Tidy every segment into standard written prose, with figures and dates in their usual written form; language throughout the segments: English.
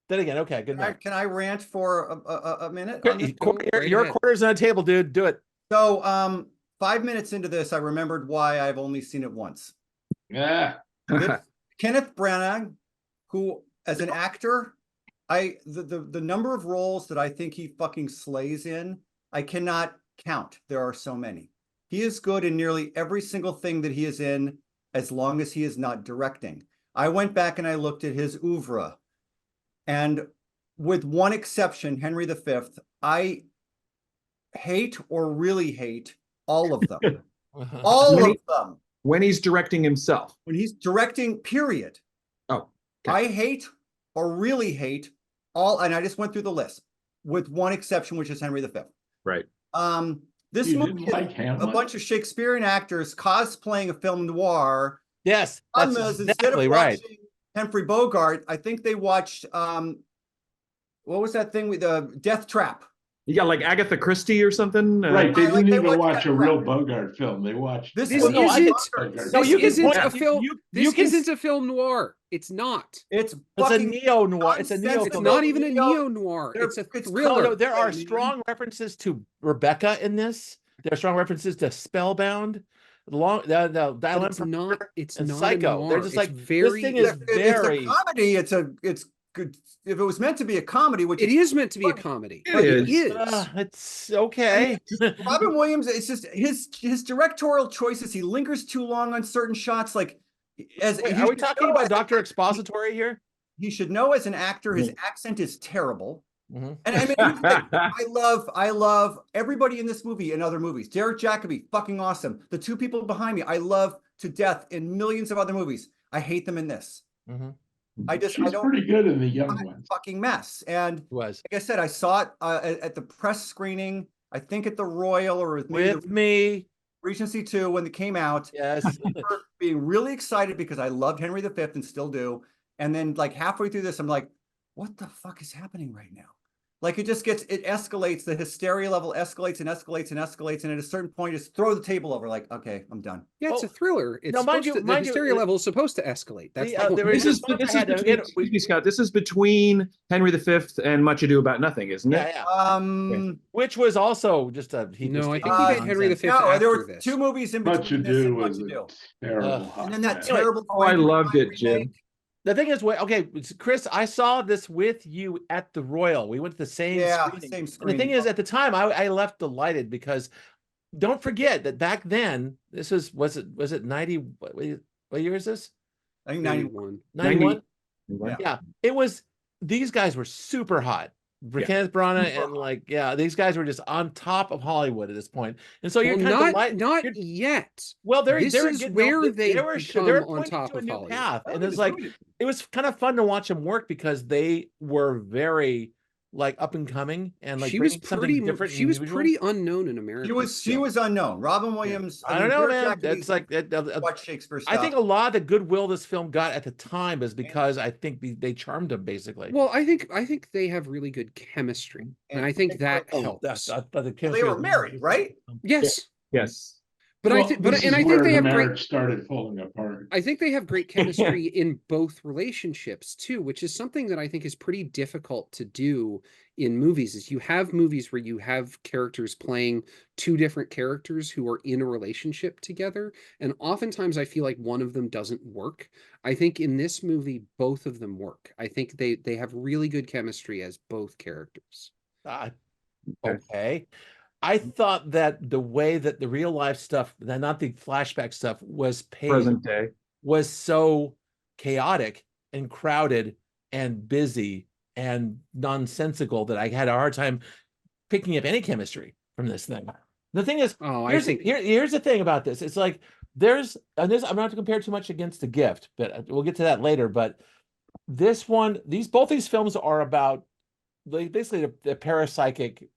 Then again, okay, good enough. Can I rant for a minute on this? Your quarter's on the table, dude. Do it. So, 5 minutes into this, I remembered why I've only seen it once. Yeah. Kenneth Branagh, who as an actor, the number of roles that I think he fucking slays in, I cannot count. There are so many. He is good in nearly every single thing that he is in, as long as he is not directing. I went back and I looked at his oeuvre, and with one exception, Henry V, I hate or really hate all of them. All of them. When he's directing himself. When he's directing, period. Oh. Okay. I hate or really hate all, and I just went through the list, with one exception, which is Henry V. Right. This movie is a bunch of Shakespearean actors cosplaying a film noir. Yes, that's exactly right. Humphrey Bogart, I think they watched what was that thing with the Death Trap? You got like Agatha Christie or something? Right, they didn't even watch a real Bogart film. They watched this isn't a film. This isn't a film noir. It's not. It's a neo noir. It's a neo. It's not even a neo noir. It's a thriller. No, there are strong references to Rebecca in this. There are strong references to Spellbound. It's not. It's not Psycho. They're just like very. This thing is very. It's a comedy. It's good. If it was meant to be a comedy, which it is meant to be a comedy, it is. It's okay. Robin Williams. It's just his directorial choices. He lingers too long on certain shots. Like, are we talking about Dr. Expository here? He should know as an actor, his accent is terrible. Mm-hmm. And I mean, I love everybody in this movie and other movies. Derek Jacobi, fucking awesome. The two people behind me, I love to death in millions of other movies. I hate them in this. Mm-hmm. She's pretty good in the young ones. Fucking mess. And like I said, I saw it at the press screening. I think at the Royal or with me. Regency 2 when it came out. Yes. Being really excited because I loved Henry V and still do. And then like halfway through this, I'm like, what the fuck is happening right now? Like it escalates, the hysteria level escalates and escalates and escalates. And at a certain point, just throw the table over like, okay, I'm done. Yeah, it's a thriller. It's the hysteria level is supposed to escate. That's Scott, this is between Henry V and Much Ado About Nothing, isn't it? Yeah. Which was also just a... I think he made Henry V after there were this. two movies in between. Much Ado was terrible. And then that terrible... I loved it, Jim. The thing is, okay, Chris, I saw this with you at the Royal. We went to the same screening. Same screen. And the thing is, at the time, I left delighted because don't forget that back then, this was it 90? What year is this? I think 91. 91? Yeah. It was, these guys were super hot. Kenneth Branagh and these guys were just on top of Hollywood at this point, and so you're not yet. Well, they're where they were on top of Hollywood, and it's like it was kind of fun to watch them work because they were very like up and coming, and like she was pretty different. She was pretty unknown in America. She was unknown. Robin Williams. I don't know, man. It's like watch Shakespeare stuff. I think a lot of the goodwill this film got at the time is because I think they charmed him basically. Well, I think they have really good chemistry, and I think that helps. They were married, right? Yes. Yes. But I think they have great started falling apart. I think they have great chemistry in both relationships too, which is something that I think is pretty difficult to do in movies. Is you have movies where you have characters playing two different characters who are in a relationship together, and oftentimes I feel like one of them doesn't work. I think in this movie both of them work. I think they have really good chemistry as both characters. Okay. I thought that the way that the real life stuff, not the flashback stuff, was paid, present day, was so chaotic and crowded and busy and nonsensical that I had a hard time picking up any chemistry from this thing. The thing is, here's the thing about this. It's like I'm not to compare too much against The Gift, but we'll get to that later. But this one, both these films are about basically the parapsychic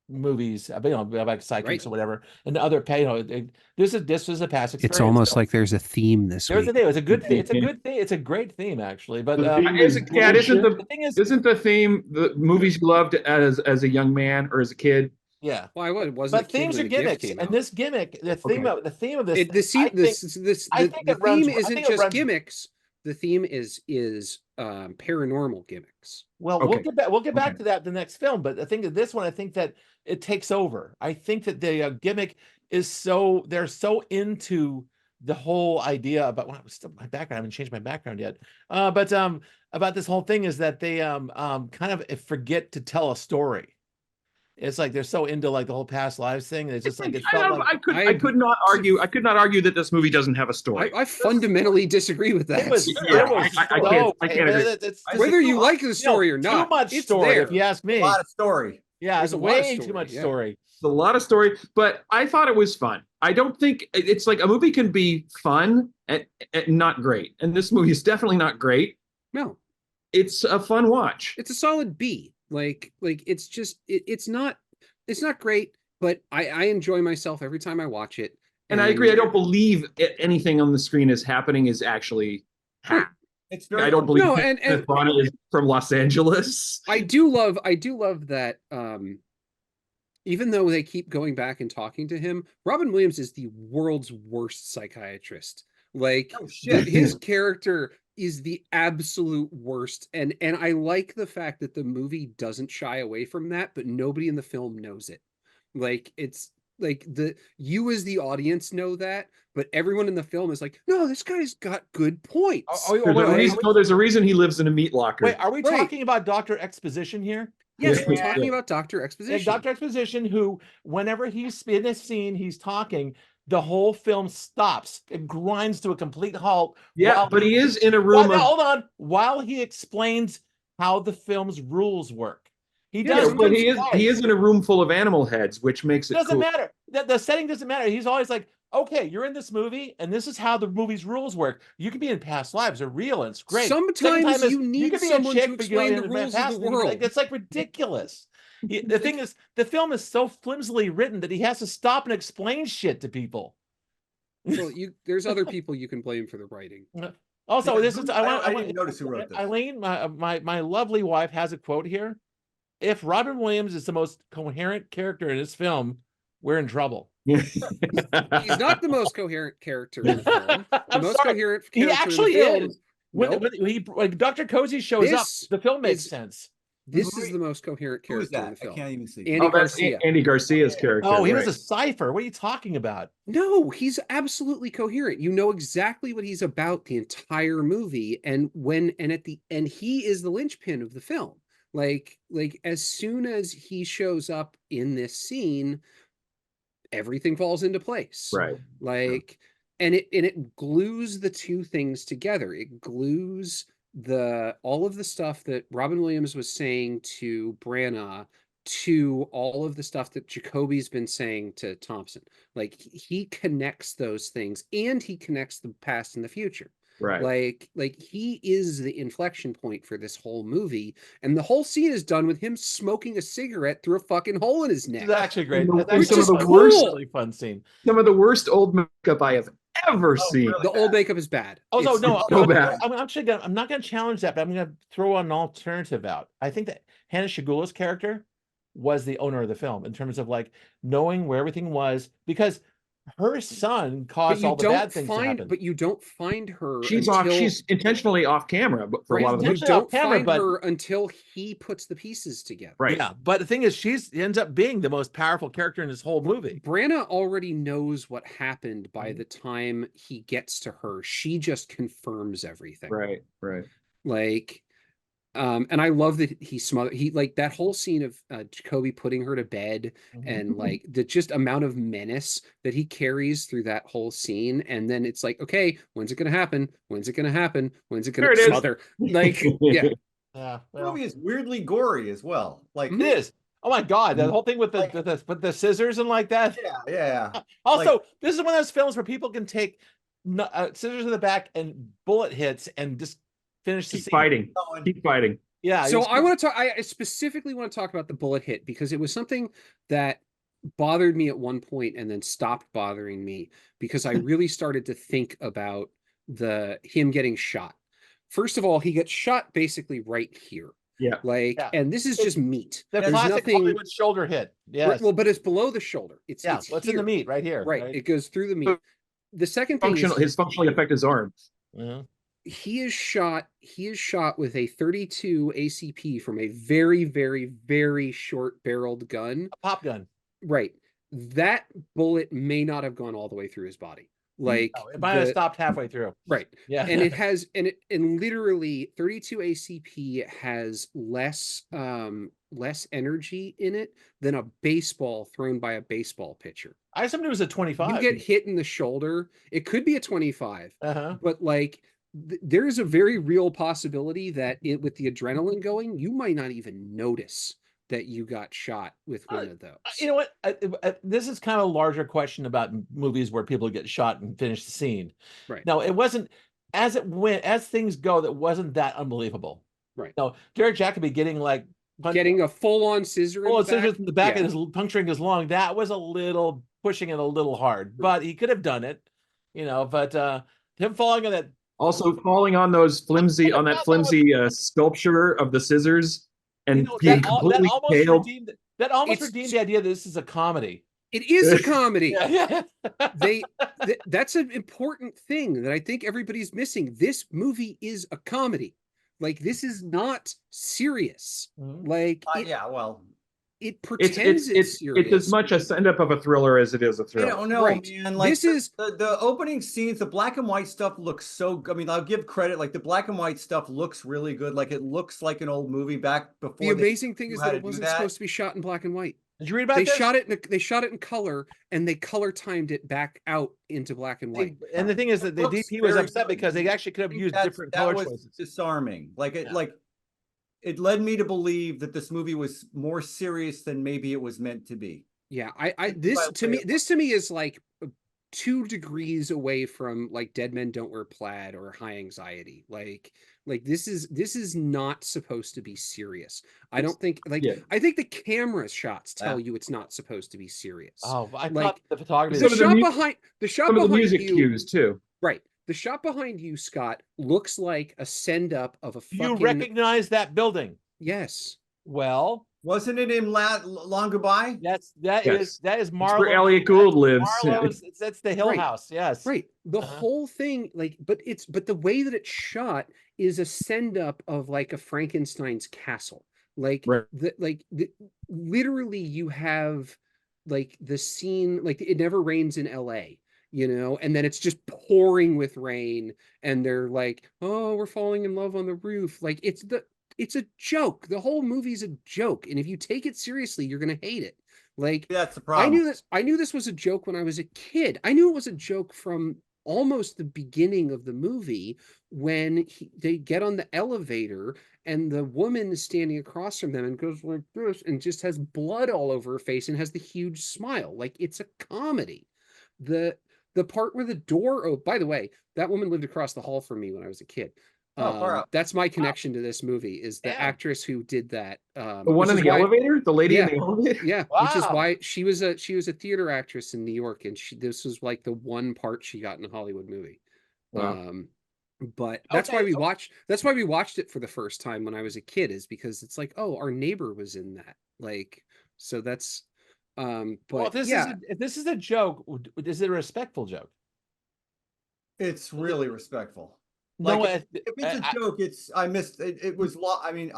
movies, like psychics or whatever, and the other, this is a past experience. It's almost like there's a theme this week. It's a good thing. It's a good thing. It's a great theme, actually. But isn't the theme the movies you loved as a young man or as a kid? Yeah. Well, it wasn't. But themes are gimmicks, and this gimmick, the theme of this, the theme isn't just gimmicks. The theme is paranormal gimmicks. Well, Okay. we'll get back Okay. to that in the next film, but I think that this one, I think that it takes over. I think that the gimmick is they're so into the whole idea about still my background. I haven't changed my background yet. But about this whole thing is that they kind of forget to tell a story. It's like they're so into like the whole past lives thing. It's just like it felt like I could not argue. I could not argue that this movie doesn't have a story. I fundamentally disagree with that. it was. Yeah, It was I can't agree. it's Whether you like the story or too not, much it's story. there. If you ask me, A lot of story. yeah, There's it's a lot of way too story, much yeah. story. It's a lot of story, but I thought it was fun. I don't think it's like a movie can be fun and not great, and this movie is definitely not great. No, It's a fun watch. it's a solid B. Like it's just it's not great, but I enjoy myself every time I watch it. And I agree. I don't believe anything on the screen is happening is actually happening. It's very I don't believe No, Kenneth Branagh is from Los Angeles. I do love that even though they keep going back and talking to him, Robin Williams is the world's worst psychiatrist. Like Oh, shit. his character is the absolute worst, and I like the fact that the movie doesn't shy away from that, but nobody in the film knows it. Like it's like you as the audience know that, but everyone in the film is like, no, this guy's got good points. There's a reason he lives in a meat locker. Wait, are we Right. talking about Dr. Exposition here? Yes, Yeah. we're talking Yeah. about Dr. Yeah, Exposition. Dr. Exposition, who, whenever he's in a scene, he's talking, the whole film stops. It grinds to a complete halt. Yeah, while but he is in a room Well, of. hold on. While he explains how the film's rules work. He Yeah, does. Yeah, but he sometimes is in a room full of animal heads, which makes it doesn't cool. matter. The setting doesn't matter. He's always like, okay, you're in this movie, and this is how the movie's rules work. You can be in past lives; they're real, and it's great. Sometimes Second time is, you need could be a someone to chick, but you don't explain the even rules of past, the and you're like, world. it's like ridiculous. The thing is, the film is so flimsily written that he has to stop and explain shit to people. Well, there's other people you can blame for the writing. Also, this is I didn't notice who wrote this. Eileen, my lovely wife has a quote here. If Robin Williams is the most coherent character in this film, we're in trouble. He's not the most coherent character in the film. The I'm most sorry. coherent He character actually in the film. is. When Dr. Cozy shows up, This the film makes is- sense. This is the most coherent Who is character in that? the film. I can't even see. Andy that's Garcia. Andy Garcia's character. Oh, he was right. a cipher. What are you talking about? No, he's absolutely coherent. You know exactly what he's about the entire movie, and at the end, he is the linchpin of the film. Like as soon as he shows up in this scene, everything falls into place. Right. Like, and it glues the two things together. It glues all of the stuff that Robin Williams was saying to Branagh to all of the stuff that Jacoby's been saying to Thompson. Like he connects those things, and he connects the past and the future. Right. Like he is the inflection point for this whole movie, and the whole scene is done with him smoking a cigarette through a fucking hole in his neck. It's actually great. And That's some of actually the a worst- really fun scene. Some of the worst old makeup I have ever seen. really? The old makeup is bad. Also, It's- no, so bad. I'm not going to challenge that, but I'm going to throw an alternative out. I think that Hannah Shigula's character was the owner of the film in terms of like knowing where everything was, because her son caused all the bad things to happen. But you don't find her. She's until, She's intentionally off camera, but for a lot of the You Intentionally don't off camera, find but- her until he puts the pieces together. right. Yeah, but the thing is, she ends up being the most powerful character in this whole movie. Branagh already knows what happened by the time he gets to her. She just confirms everything. Right. Right. Like, and I love that he like that whole scene of Jacoby putting her to bed, and like the just amount of menace that he carries through that whole scene. And then it's like, okay, when's it gonna happen? When's it gonna happen? When's it gonna There it is. smother? Like, yeah. Yeah, The well, movie is weirdly gory as well. Like it is. Oh my god, that whole thing with the scissors and like that. yeah. Also, this is one of those films where people can take scissors in the back and bullet hits and just finish the Keep scene. fighting. Going- Keep fighting. Yeah. So it's- I want to talk. I specifically want to talk about the bullet hit because it was something that bothered me at one point and then stopped bothering me because I really started to think about him getting shot. First of all, he gets shot basically right here. Yeah. Like, Yeah. and this is just meat. the There's classic nothing. Hollywood shoulder hit. Yes. Right, well, but it's below the shoulder. It's what's in the here. meat right here. Right. It goes through the meat. The second thing is His functionally affect his arms. Mhm. he is shot with a 32 ACP from a very, very, very short barreled gun. A pop gun. Right. That bullet may not have gone all the way through his body. Like No, it might have stopped halfway through. right. Yeah. And it has and literally 32 ACP has less energy in it than a baseball thrown by a baseball pitcher. I assumed it was a 25. You get hit in the shoulder, it could be a 25. Uh-huh. But like there is a very real possibility that with the adrenaline going, you might not even notice that you got shot with one of those. You know what? This is kind of a larger question about movies where people get shot and finish the scene. Right. No, it wasn't as things go. That wasn't that unbelievable. Right. No, Derek Jacobi getting like getting a full-on scissor scissors in the back and puncturing his lung. That was a little pushing it a little hard, but he could have done it. You know, but him falling on that. Also falling on those flimsy sculpture of the scissors and being completely paled. That almost redeemed the idea that this is a comedy. It is a comedy. Yeah. That's an important thing that I think everybody's missing. This movie is a comedy. Like, this is not serious. Like, it pretends it's serious. It's as much a send-up of a thriller as it is a thriller. I don't know, man. Like, this is the opening scenes. The black and white stuff looks so good. I mean, I'll give credit. Like, the black and white stuff looks really good. Like, it looks like an old movie back before. The amazing thing is that it wasn't supposed to be shot in black and white. Did you read about this? They shot it in color, and they color timed it back out into black and white. And the thing is that the DP was upset because they actually could have used different color choices. Disarming. Like it led me to believe that this movie was more serious than maybe it was meant to be. Yeah, this to me is like 2 degrees away from like Dead Men Don't Wear Plaid or High Anxiety. Like this is not supposed to be serious. I don't think I think the camera shots tell you it's not supposed to be serious. Oh, I thought the photography. The shot behind the music cues too. Right. The shot behind you, Scott, looks like a send up of a fucking. You recognize that building? Yes. Well, wasn't it in Long Goodbye? That is Marlowe. Where Elliot Gould lives. That's the Hill House. Yes. Right. The whole thing, but the way that it's shot is a send up of like a Frankenstein's castle. Literally, you have like the scene, like It Never Rains in LA. You know, and then it's just pouring with rain, and they're like, "Oh, we're falling in love on the roof." Like it's a joke. The whole movie's a joke, and if you take it seriously, you're gonna hate it. Like that's the problem. I knew this was a joke when I was a kid. I knew it was a joke from almost the beginning of the movie when they get on the elevator and the woman is standing across from them and goes like this and just has blood all over her face and has the huge smile. Like it's a comedy. The part where the door, oh, by the way, that woman lived across the hall from me when I was a kid. That's my connection to this movie is the actress who did that. The one in the elevator, the lady in the elevator. Yeah, which is why she was a theater actress in New York, and this was like the one part she got in a Hollywood movie. Wow. But that's why we watched it for the first time when I was a kid, is because it's like, oh, our neighbor was in that. Like, so that's. But if this is a joke, is it a respectful joke? It's really respectful. No, like, if it's a joke, I missed it. It was I mean,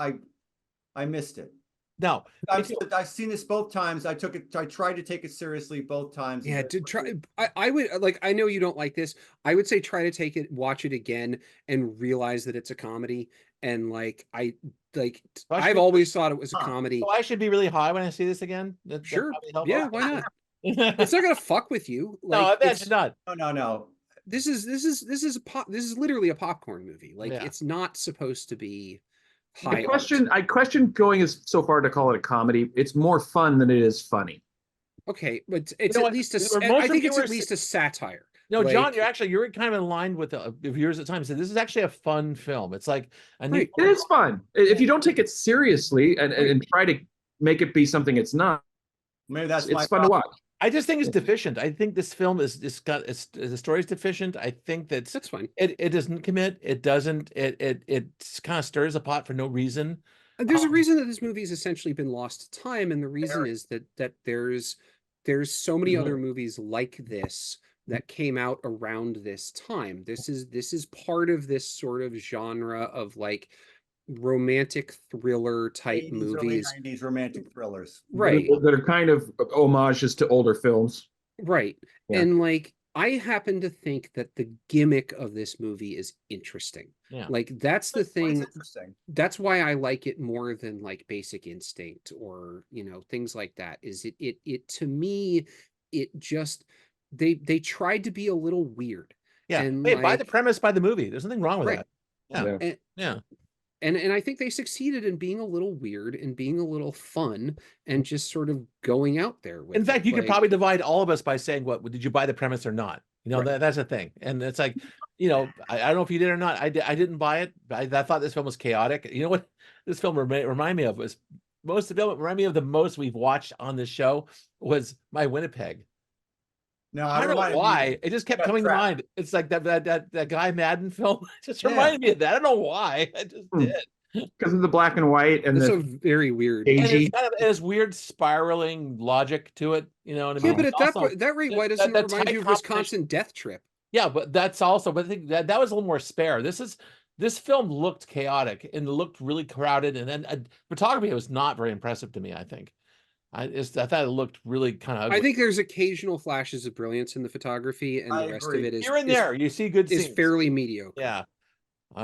I missed it. No, I've seen this both times. I tried to take it seriously both times. Yeah, to try. I would like. I know you don't like this. I would say try to watch it again, and realize that it's a comedy. And I've always thought it was a comedy. So I should be really high when I see this again. Sure. Yeah. Why not? It's not gonna fuck with you. Like, no, I bet it's not. No. This is literally a popcorn movie. Like it's not supposed to be high. I question going so far to call it a comedy. It's more fun than it is funny. Okay, but it's at least I think it's at least a satire. No, John, you're kind of in line with the viewers at times. So this is actually a fun film. It's like it is fun if you don't take it seriously and try to make it be something it's not. Maybe it's fun to watch. I just think it's deficient. I think this film the story is deficient. I think that's fine. It doesn't commit. It doesn't. It kind of stirs a pot for no reason. There's a reason that this movie has essentially been lost to time, and the reason is that there's so many other movies like this that came out around this time. This is part of this sort of genre of like romantic thriller type 80s, early movies. 90s romantic thrillers. Right. That are kind of homages to older films. Right. Yeah. And like I happen to think that the gimmick of this movie is interesting. Yeah. Like that's the What is thing. interesting. That's why I like it more than like Basic Instinct or, you know, things like that. Is it to me, it just they tried to be a little weird. Yeah. And Hey, buy the like, premise, buy the movie. There's nothing wrong with right. that. Yeah. And, Yeah. and I think they succeeded in being a little weird and being a little fun and just sort of going out there with In fact, it. you could Like, probably divide all of us by saying, "What did you buy the premise or not?" You know, Right. that's a thing, and it's like, you know, I don't know if you did or not. I didn't buy it. I thought this film was chaotic. You know what this film remind me of was most of the film remind me of the most we've watched on this show was My Winnipeg. No, I don't know why it just kept got coming to trapped. mind. It's like that Guy Madden film. It just Yeah. reminded me of that. I don't know why. I just did. Because of the black and white and that's the a very weird. And AG. it's kind of this weird spiraling logic to it. You know what I Yeah, mean? but It's at also- that rate, why that- doesn't that it remind tight you of competition- Wisconsin Death Trip? Yeah, but that's also, but I think that was a little more spare. This film looked chaotic and looked really crowded, and then photography was not very impressive to me. I think, I thought it looked really kind of ugly. I think there's occasional flashes of brilliance in the photography, and I the rest agree. of it is here and there you see good is scenes. fairly mediocre. Yeah.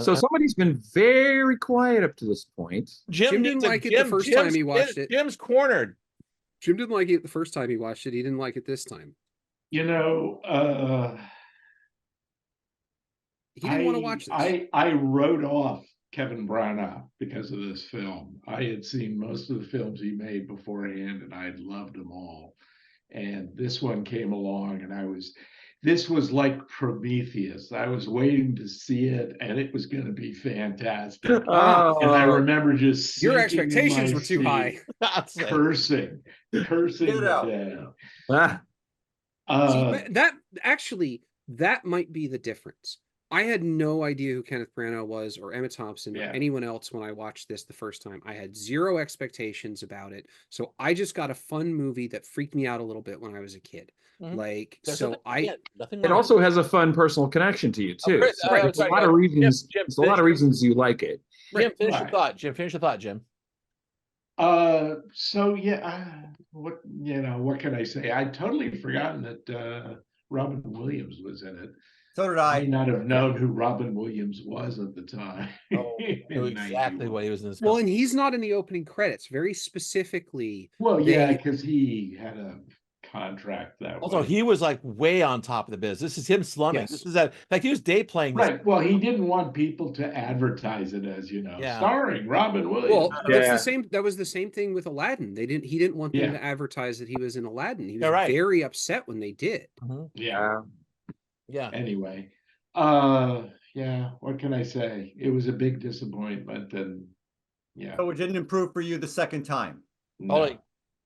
So somebody's been very quiet up to this point. Jim didn't like it the first time he watched it. Jim's cornered. Jim didn't like it the first time he watched it. He didn't like it this time. You know, He didn't want to watch this. I wrote off Kevin Branagh because of this film. I had seen most of the films he made beforehand, and I had loved them all. And this one came along, and this was like Prometheus. I was waiting to see it, and it was going to be fantastic. And I remember just Your sinking in expectations my were too seat, high. cursing Get the out. day. Ah, See, that might be the difference. I had no idea who Kenneth Branagh was or Emma Thompson or Yeah. anyone else when I watched this the first time. I had zero expectations about it. So I just got a fun movie that freaked me out a little bit when I was a kid. Mhm. Like, There's so nothing it wrong. also has a fun personal connection to you too. Chris, So right, it's sorry, a lot of reasons. Jim, It's a lot of reasons you like it. Jim, finish your Right. thought. Jim, finish your thought, Jim. So yeah, what can I say? I'd totally forgotten that Robin Williams was in it. So did I I. may not have known who Robin Williams was at the time. Oh, I knew in exactly 91. what he was in this well, film. and he's not in the opening credits. Very specifically, Well, yeah, they- because he had a contract that Also, way. he was like way on top of the biz. This is him slumming. Yes. This is that like he was day playing this. Right. Well, he didn't want people to advertise it as, Yeah. starring Robin Williams. well, that's Yeah. the same. That was the same thing with Aladdin. He didn't want them Yeah. to advertise that he was in Aladdin. He was Yeah, right. very upset when they did. Mhm. Yeah. Yeah. Anyway, yeah. What can I say? It was a big disappointment, and yeah. So it didn't improve for you the second time. no. Ollie,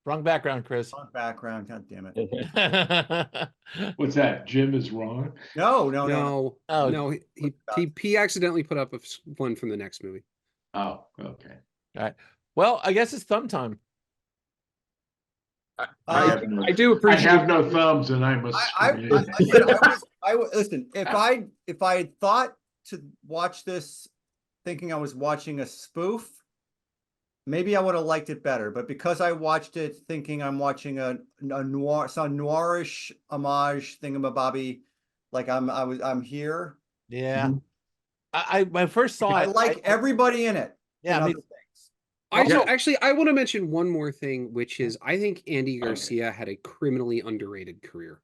wrong background, Chris. Wrong background. God damn it. What's that? Jim is wrong. No. Oh. No, he accidentally put up one from the next movie. Oh, okay. Well, I guess it's thumb time. I do I appreciate. have no thumbs, and I must. Listen. If I had thought to watch this, thinking I was watching a spoof, maybe I would have liked it better. But because I watched it thinking I'm watching a noirish homage thingamabobby, like I'm here. Yeah. I when I first saw I it. like everybody in it. Yeah, in I other mean, things. I want to mention one more thing, which is I think Andy Garcia had a criminally underrated career.